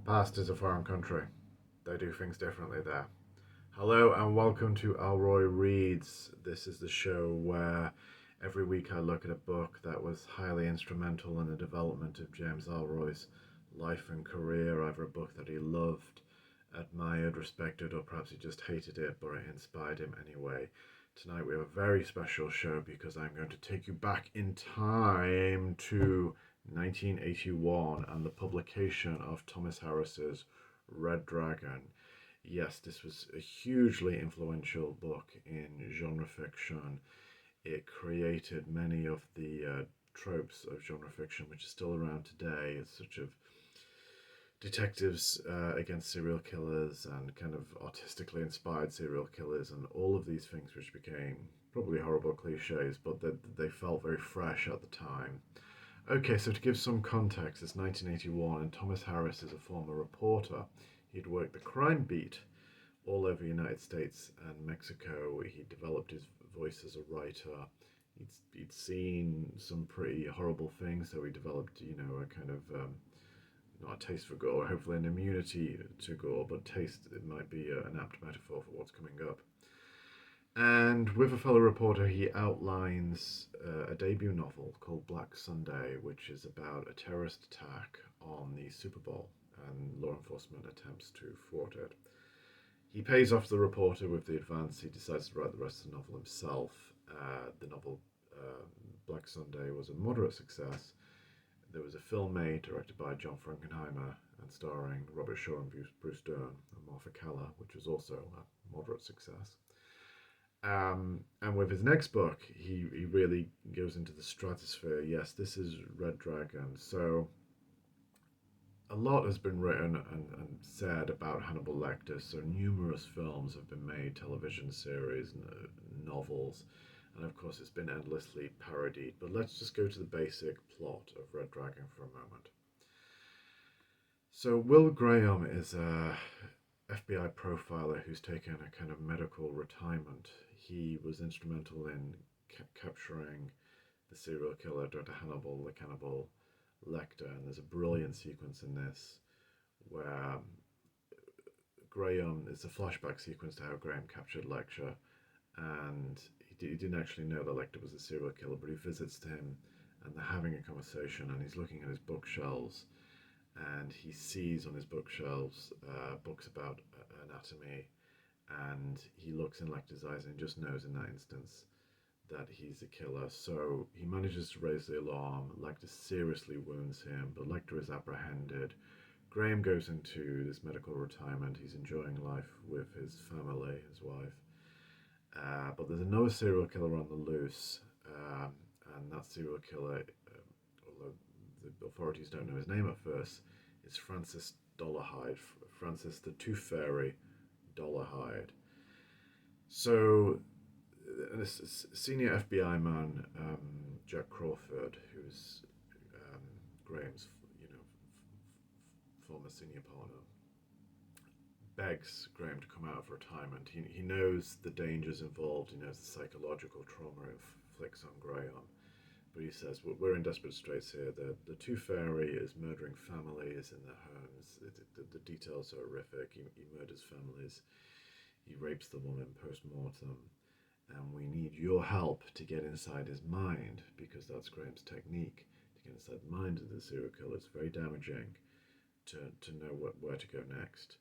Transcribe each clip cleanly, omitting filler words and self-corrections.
Past is a foreign country. They do things differently there. Hello and welcome to Ellroy Reads. This is the show where every week I look at a book that was highly instrumental in the development of James Ellroy's life and career, either a book that he loved, admired, respected, or perhaps he just hated it, but it inspired him anyway. Tonight we have a very special show because I'm going to take you back in time to 1981 and the publication of Thomas Harris's Red Dragon. Yes, this was a hugely influential book in genre fiction. It created many of the tropes of genre fiction, which is still around today. It's such of detectives against serial killers and kind of artistically inspired serial killers and all of these things which became probably horrible cliches, but they felt very fresh at the time. Okay, so to give some context, it's 1981 and Thomas Harris is a former reporter. He'd worked the crime beat all over the United States and Mexico. He developed his voice as a writer. He'd seen some pretty horrible things, so he developed, a kind of not a taste for gore, hopefully an immunity to gore, but taste, it might be an apt metaphor for what's coming up. And with a fellow reporter, he outlines a debut novel called Black Sunday, which is about a terrorist attack on the Super Bowl, and law enforcement attempts to thwart it. He pays off the reporter with the advance. He decides to write the rest of the novel himself. The novel Black Sunday was a moderate success. There was a film made, directed by John Frankenheimer and starring Robert Shaw and Bruce Dern and Martha Keller, which was also a moderate success. And with his next book, he really goes into the stratosphere. Yes, this is Red Dragon. So a lot has been written and said about Hannibal Lecter. So numerous films have been made, television series, novels, and of course it's been endlessly parodied. But let's just go to the basic plot of Red Dragon for a moment. So Will Graham is a FBI profiler who's taken a kind of medical retirement. He was instrumental in capturing the serial killer, Dr. Hannibal, the cannibal Lecter, and there's a brilliant sequence in this where Graham, it's a flashback sequence to how Graham captured Lecter, and he didn't actually know that Lecter was a serial killer, but he visits him and they're having a conversation, and he's looking at his bookshelves, and he sees on his bookshelves books about anatomy, and he looks in Lecter's eyes and just knows in that instance that he's a killer. So he manages to raise the alarm. Lecter seriously wounds him, but Lecter is apprehended. Graham goes into this medical retirement. He's enjoying life with his family, his wife. But there's another serial killer on the loose, and that serial killer, although the authorities don't know his name at first, is Francis Dollarhide, Francis the Tooth Fairy Dollarhide. So a senior FBI man, Jack Crawford, who's Graham's, former senior partner, begs Graham to come out of retirement. He knows the dangers involved. He knows the psychological trauma it inflicts on Graham. But he says, we're in desperate straits here. The Tooth Fairy is murdering families in their homes. The details are horrific. He murders families. He rapes the woman post-mortem. And we need your help to get inside his mind, because that's Graham's technique, to get inside the mind of the serial killer. It's very damaging to know where to go next.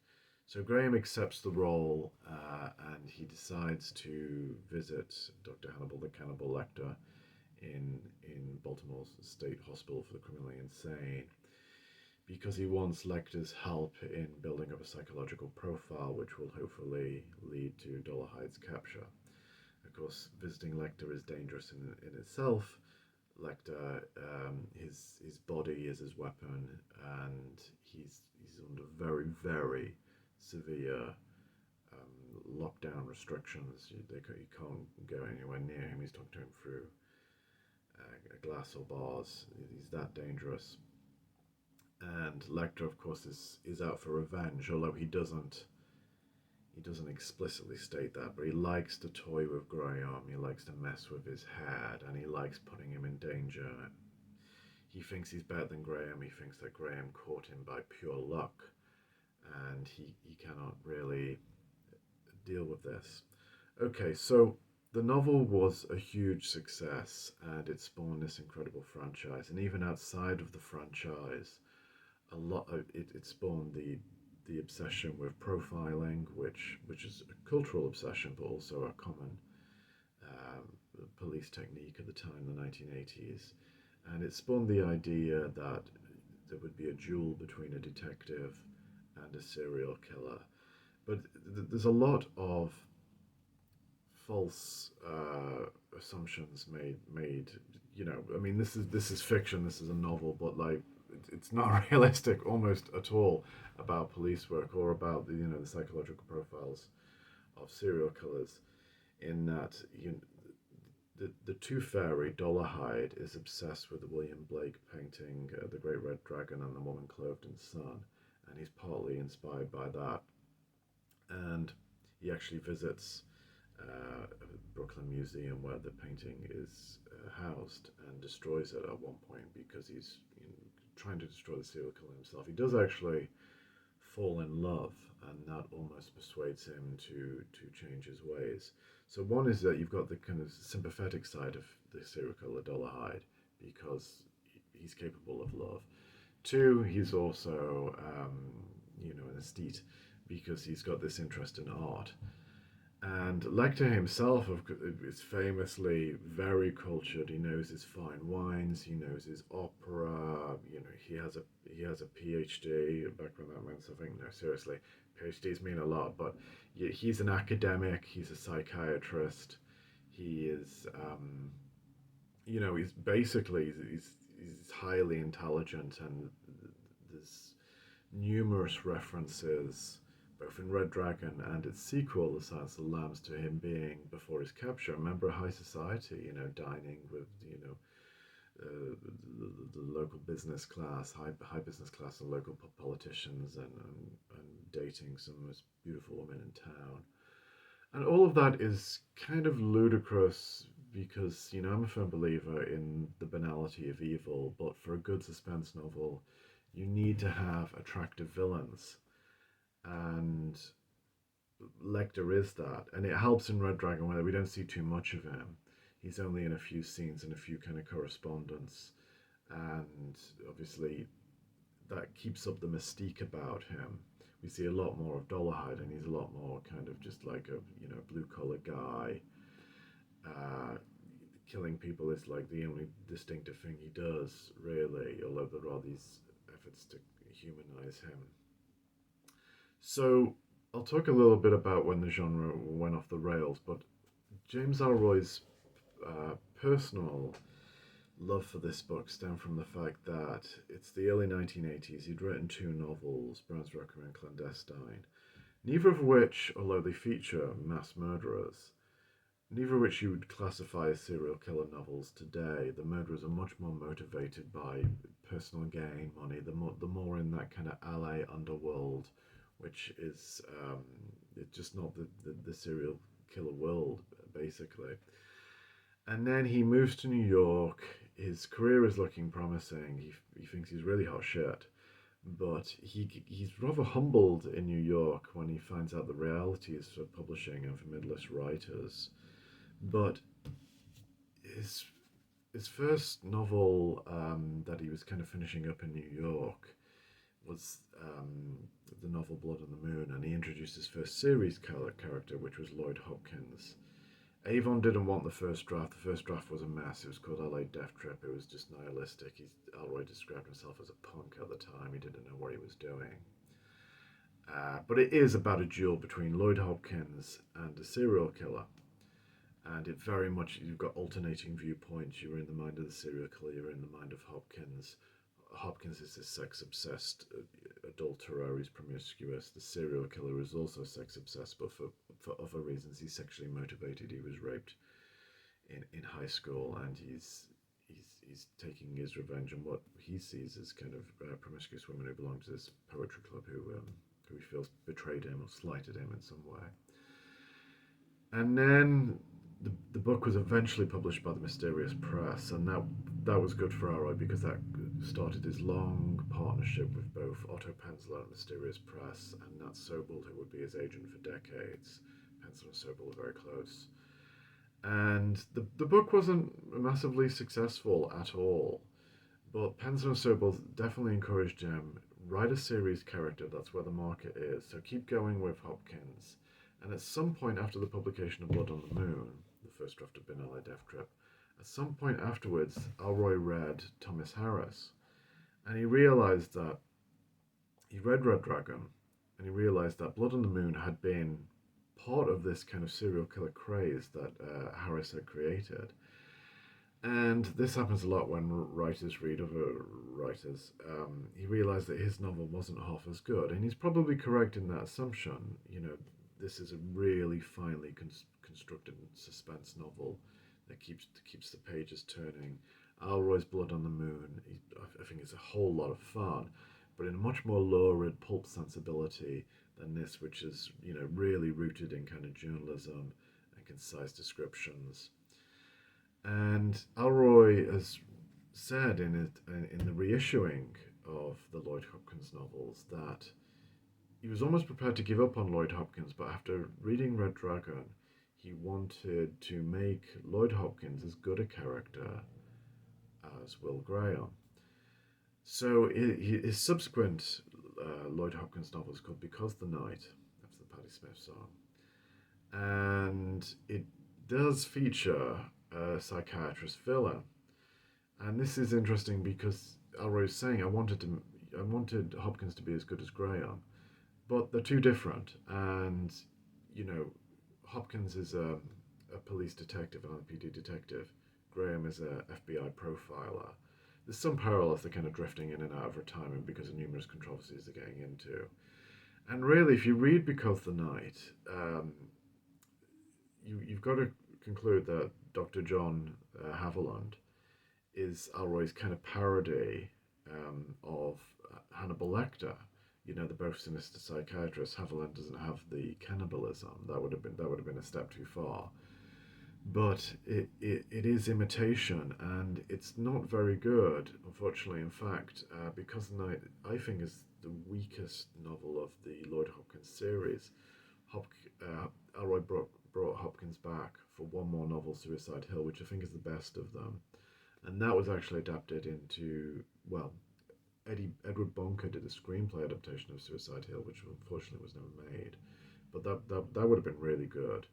So Graham accepts the role, and he decides to visit Dr. Hannibal, the cannibal Lecter, in Baltimore's State Hospital for the Criminally Insane, because he wants Lecter's help in building up a psychological profile which will hopefully lead to Dollarhide's capture. Of course, visiting Lecter is dangerous in itself. Lecter, his body is his weapon, and he's under very, very severe lockdown restrictions. You can't go anywhere near him. He's talking to him through a glass or bars. He's that dangerous. And Lecter, of course, is out for revenge, although he doesn't explicitly state that, but he likes to toy with Graham. He likes to mess with his head, and he likes putting him in danger. He thinks he's better than Graham. He thinks that Graham caught him by pure luck, and he cannot really deal with this. Okay, so the novel was a huge success, and it spawned this incredible franchise. And even outside of the franchise, a lot of it spawned the obsession with profiling, which is a cultural obsession, but also a common police technique at the time, the 1980s. And it spawned the idea that there would be a duel between a detective and a serial killer. But there's a lot of false assumptions made. I mean, this is fiction. This is a novel, but like it's not realistic almost at all about police work or about the psychological profiles of serial killers. In that the Tooth Fairy, Dolarhyde, is obsessed with the William Blake painting, The Great Red Dragon and the Woman Clothed in Sun, and he's partly inspired by that. And he actually visits Brooklyn Museum where the painting is housed and destroys it at one point because he's trying to destroy the serial killer himself. He does actually fall in love, and that almost persuades him to change his ways. So one is that you've got the kind of sympathetic side of the serial killer Dolarhyde because he's capable of love. Two, he's also an aesthete because he's got this interest in art. And Lecter himself is famously very cultured. He knows his fine wines. He knows his opera. He has a PhD. Back when that meant something. No, seriously, PhDs mean a lot. But he's an academic. He's a psychiatrist. He is, he's basically he's highly intelligent, and there's numerous references both in Red Dragon and its sequel, The Silence of the Lambs, to him being, before his capture, a member of high society, dining with, the local business class, high business class and local politicians, and dating some of the most beautiful women in town. And all of that is kind of ludicrous because, I'm a firm believer in the banality of evil, but for a good suspense novel, you need to have attractive villains. And Lecter is that, and it helps in Red Dragon where we don't see too much of him. He's only in a few scenes and a few kind of correspondence, and obviously that keeps up the mystique about him. We see a lot more of Dolarhyde, and he's a lot more kind of just like a blue collar guy. Killing people is like the only distinctive thing he does, really, although there are these efforts to humanize him. So I'll talk a little bit about when the genre went off the rails, but James Ellroy's personal love for this book stemmed from the fact that it's the early 1980s. He'd written two novels, Brown's Requiem and Clandestine, neither of which, although they feature mass murderers, neither of which you would classify as serial killer novels today. The murderers are much more motivated by personal gain, money. The more in that kind of LA underworld, which is it's just not the serial killer world, basically. And then he moves to New York. His career is looking promising. He thinks he's really hot shit. But he's rather humbled in New York when he finds out the realities of publishing and for midlist writers. But his first novel that he was kind of finishing up in New York was the novel Blood on the Moon, and he introduced his first series character, which was Lloyd Hopkins. Avon didn't want the first draft. The first draft was a mess. It was called LA Death Trip. It was just nihilistic. Ellroy described himself as a punk at the time. He didn't know what he was doing. But it is about a duel between Lloyd Hopkins and a serial killer. And it very much, you've got alternating viewpoints. You're in the mind of the serial killer, you're in the mind of Hopkins. Hopkins is this sex-obsessed adulterer, he's promiscuous. The serial killer is also sex-obsessed, but for other reasons. He's sexually motivated. He was raped in high school, and he's taking his revenge on what he sees as kind of promiscuous women who belong to this poetry club who he feels betrayed him or slighted him in some way. And then the book was eventually published by the Mysterious Press, and that was good for Ellroy because that started his long partnership with both Otto Penzler and Mysterious Press, and Nat Sobel, who would be his agent for decades. Penzler and Sobel were very close. And the book wasn't massively successful at all, but Penzler and Sobel definitely encouraged him, write a series character, that's where the market is, so keep going with Hopkins. And at some point after the publication of Blood on the Moon, the first draft of Bin Ali Death Trip, at some point afterwards, Ellroy read Thomas Harris, and he realized that he read Red Dragon, and he realized that Blood on the Moon had been part of this kind of serial killer craze that Harris had created. And this happens a lot when writers read other writers. He realized that his novel wasn't half as good, and he's probably correct in that assumption. You know, this is a really finely constructed suspense novel that keeps the pages turning. Ellroy's Blood on the Moon, I think, is a whole lot of fun, but in a much more lurid pulp sensibility than this, which is really rooted in kind of journalism and concise descriptions. And Ellroy has said in the reissuing of the Lloyd Hopkins novels that he was almost prepared to give up on Lloyd Hopkins, but after reading Red Dragon, he wanted to make Lloyd Hopkins as good a character as Will Graham. So his subsequent Lloyd Hopkins novel is called Because the Night, that's the Patti Smith song. And it does feature a psychiatrist villain. And this is interesting because Ellroy's saying I wanted Hopkins to be as good as Graham, but they're too different. And Hopkins is a police detective, an LPD detective. Graham is a FBI profiler. There's some parallels they're kind of drifting in and out of retirement because of numerous controversies they're getting into. And really, if you read Because the Night, you've got to conclude that Dr. John Haviland is Ellroy's kind of parody of Hannibal Lecter. They're both sinister psychiatrists. Haviland doesn't have the cannibalism. That would have been a step too far. But it is imitation, and it's not very good, unfortunately. In fact, Because the Night, I think, is the weakest novel of the Lloyd Hopkins series. Ellroy brought Hopkins back for one more novel, Suicide Hill, which I think is the best of them. And that was actually adapted into, well, Edward Bunker did a screenplay adaptation of Suicide Hill, which unfortunately was never made. But that would have been really good.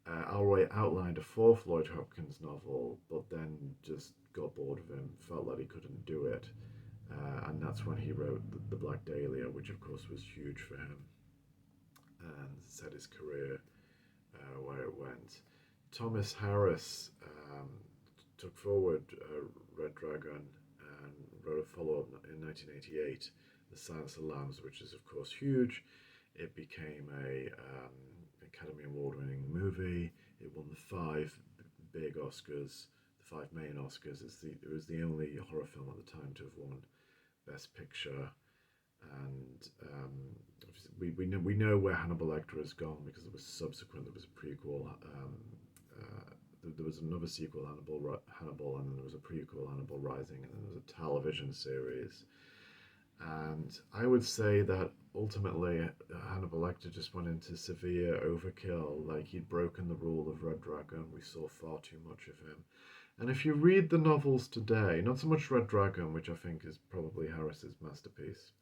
Ellroy outlined a fourth Lloyd Hopkins novel, but then just got bored of him, felt that he couldn't do it. And that's when he wrote The Black Dahlia, which of course was huge for him and set his career where it went. Thomas Harris took forward Red Dragon and wrote a follow-up in 1988, The Silence of the Lambs, which is of course huge. It became a Academy Award-winning movie. It won the 5 big Oscars, the 5 main Oscars. It was the only horror film at the time to have won Best Picture. And we know where Hannibal Lecter has gone because there was subsequent. There was a prequel. There was another sequel, Hannibal, and then there was a prequel, Hannibal Rising, and then there was a television series. And I would say that ultimately Hannibal Lecter just went into severe overkill. Like, he'd broken the rule of Red Dragon. We saw far too much of him. And if you read the novels today, not so much Red Dragon, which I think is probably Harris's masterpiece.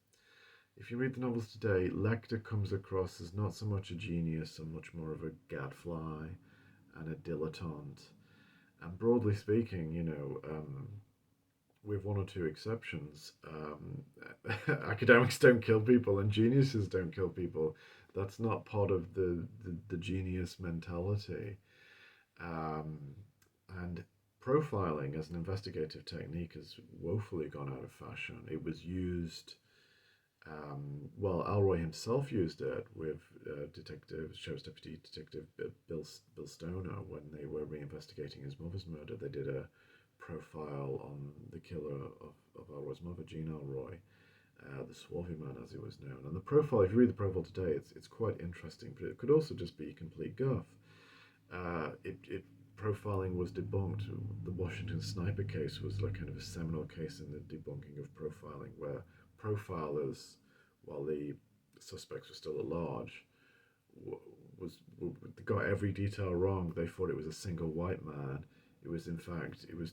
If you read the novels today, Lecter comes across as not so much a genius and much more of a gadfly and a dilettante. And broadly speaking, with one or two exceptions, academics don't kill people and geniuses don't kill people. That's not part of the genius mentality. And profiling as an investigative technique has woefully gone out of fashion. It was used, Ellroy himself used it with Sheriff's Deputy Detective Bill Stoner when they were reinvestigating his mother's murder. They did a profile on the killer of Ellroy's mother, Jean Ellroy, the Swarthy Man as he was known. And the profile, if you read the profile today, it's quite interesting, but it could also just be complete guff. it profiling was debunked. The Washington sniper case was like kind of a seminal case in the debunking of profiling, where profilers, while the suspects were still at large, was got every detail wrong. They thought it was a single white man. It was in fact it was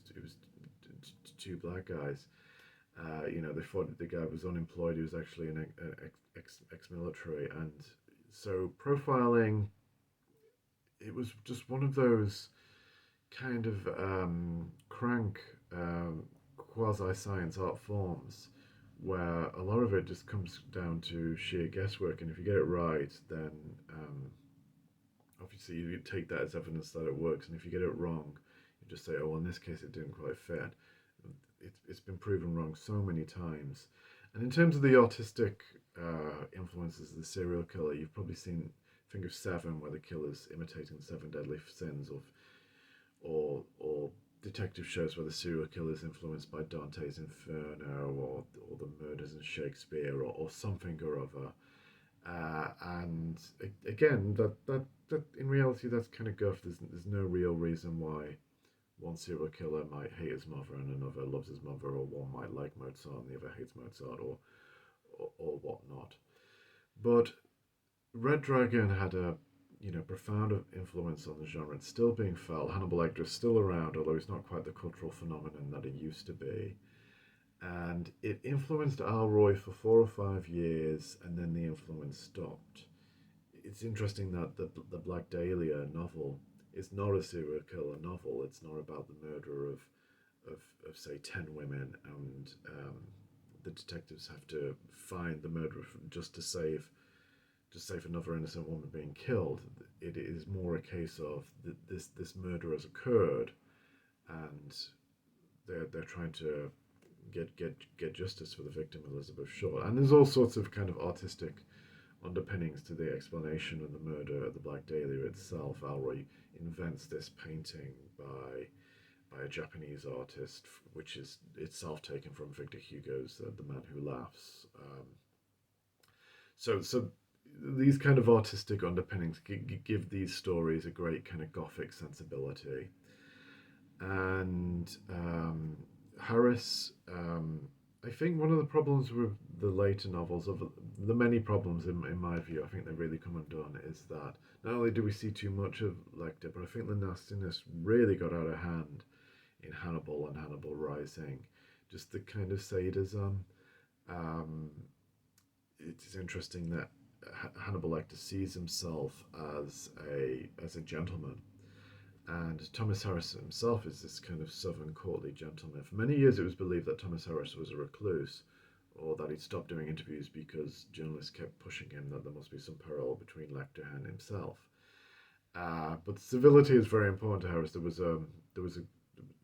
two black guys. They thought the guy was unemployed. He was actually an ex-military, and so profiling. It was just one of those kind of crank quasi science art forms where a lot of it just comes down to sheer guesswork. And if you get it right, then obviously you take that as evidence that it works. And if you get it wrong, you just say, oh, well, in this case, it didn't quite fit. It's been proven wrong so many times. And in terms of the autistic influences of the serial killer, you've probably seen Think of Seven, where the killer's imitating the seven deadly sins, or detective shows where the serial killer is influenced by Dante's Inferno, or the murders in Shakespeare, or something or other. And again, that in reality, that's kind of guff. There's no real reason why one serial killer might hate his mother and another loves his mother, or one might like Mozart and the other hates Mozart, or whatnot. But Red Dragon had a profound influence on the genre. It's still being felt. Hannibal Lecter is still around, although he's not quite the cultural phenomenon that he used to be. And it influenced Ellroy for 4 or 5 years, and then the influence stopped. It's interesting that the Black Dahlia novel is not a serial killer novel. It's not about the murder of say 10 women, and the detectives have to find the murderer just to save another innocent woman being killed. It is more a case of this murder has occurred, and they're trying to get justice for the victim, Elizabeth Short. And there's all sorts of kind of artistic underpinnings to the explanation of the murder of the Black Dahlia itself. Ellroy invents this painting by a Japanese artist, which is itself taken from Victor Hugo's The Man Who Laughs. So these kind of artistic underpinnings give these stories a great kind of gothic sensibility. And Harris, I think one of the problems with the later novels, of the many problems in my view, I think they really come undone, is that not only do we see too much of Lecter, but I think the nastiness really got out of hand in Hannibal and Hannibal Rising. Just the kind of sadism. Um, it's interesting that Hannibal Lecter sees himself as a gentleman, and Thomas Harris himself is this kind of southern courtly gentleman. For many years, it was believed that Thomas Harris was a recluse, or that he'd stopped doing interviews because journalists kept pushing him that there must be some parallel between Lecter and himself. But civility is very important to Harris. There was a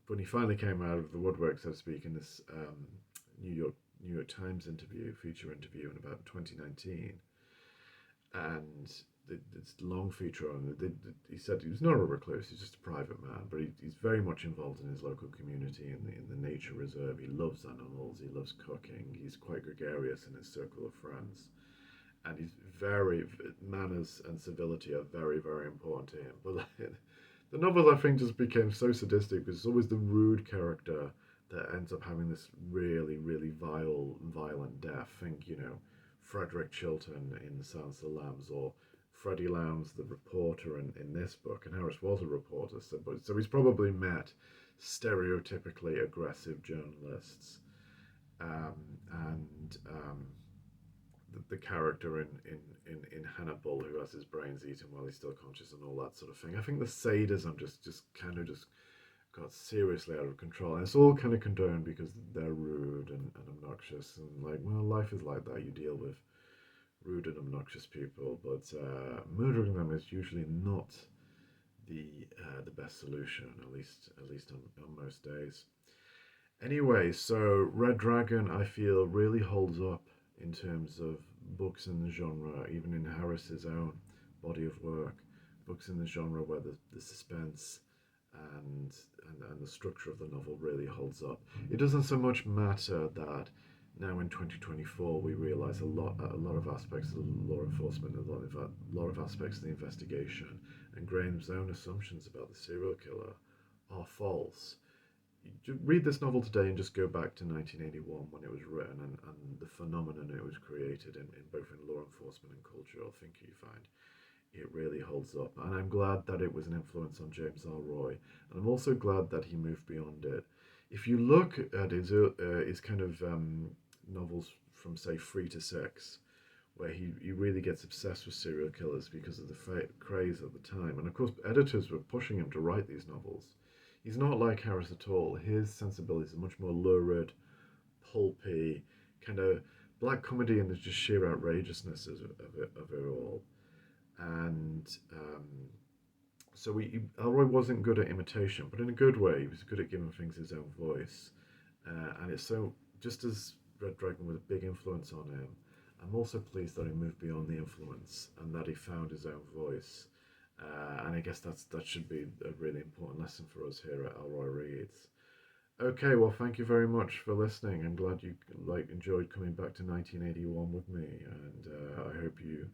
when he finally came out of the woodwork, so to speak, in this New York Times feature interview in about 2019, and this long feature on it. He said he was not a recluse; he's just a private man, but he's very much involved in his local community, in the nature reserve. He loves animals. He loves cooking. He's quite gregarious in his circle of friends, and he's very manners and civility are very, very important to him. But the novel, I think, just became so sadistic because it's always the rude character that ends up having this really, really violent death. Think, Frederick Chilton in Silence of the Lambs, or Freddie Lowndes, the reporter in this book. And Harris was a reporter, so he's probably met stereotypically aggressive journalists. And the character in Hannibal, who has his brains eaten while he's still conscious and all that sort of thing. I think the sadism just kind of got seriously out of control, and it's all kind of condoned because they're rude and obnoxious, and like, well, life is like that. You deal with rude and obnoxious people, but murdering them is usually not the best solution, at least on most days. Anyway, so Red Dragon, I feel, really holds up in terms of books in the genre, even in Harris's own body of work. Books in the genre where the suspense and the structure of the novel really holds up. It doesn't so much matter that Now in 2024, we realise a lot of aspects of law enforcement, a lot of aspects of the investigation, and Graham's own assumptions about the serial killer are false. You read this novel today and just go back to 1981 when it was written, and the phenomenon it was created in both in law enforcement and cultural thinking, you find it really holds up. And I'm glad that it was an influence on James Ellroy, and I'm also glad that he moved beyond it. If you look at his kind of novels from say 3 to 6, where he really gets obsessed with serial killers because of the craze at the time, and of course editors were pushing him to write these novels. He's not like Harris at all. His sensibilities are much more lurid, pulpy, kind of black comedy, and there's just sheer outrageousness of it all. And so Elroy wasn't good at imitation, but in a good way. He was good at giving things his own voice. And it's so, just as Red Dragon was a big influence on him, I'm also pleased that he moved beyond the influence and that he found his own voice. And I guess that should be a really important lesson for us here at Elroy Reads. Okay, well, thank you very much for listening. I'm glad you enjoyed coming back to 1981 with me, and I hope you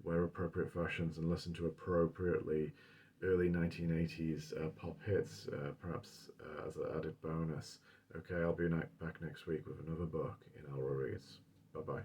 wear appropriate fashions and listen to appropriately early 1980s pop hits, perhaps as an added bonus. Okay, I'll be back next week with another book in Elroy Reads. Bye bye.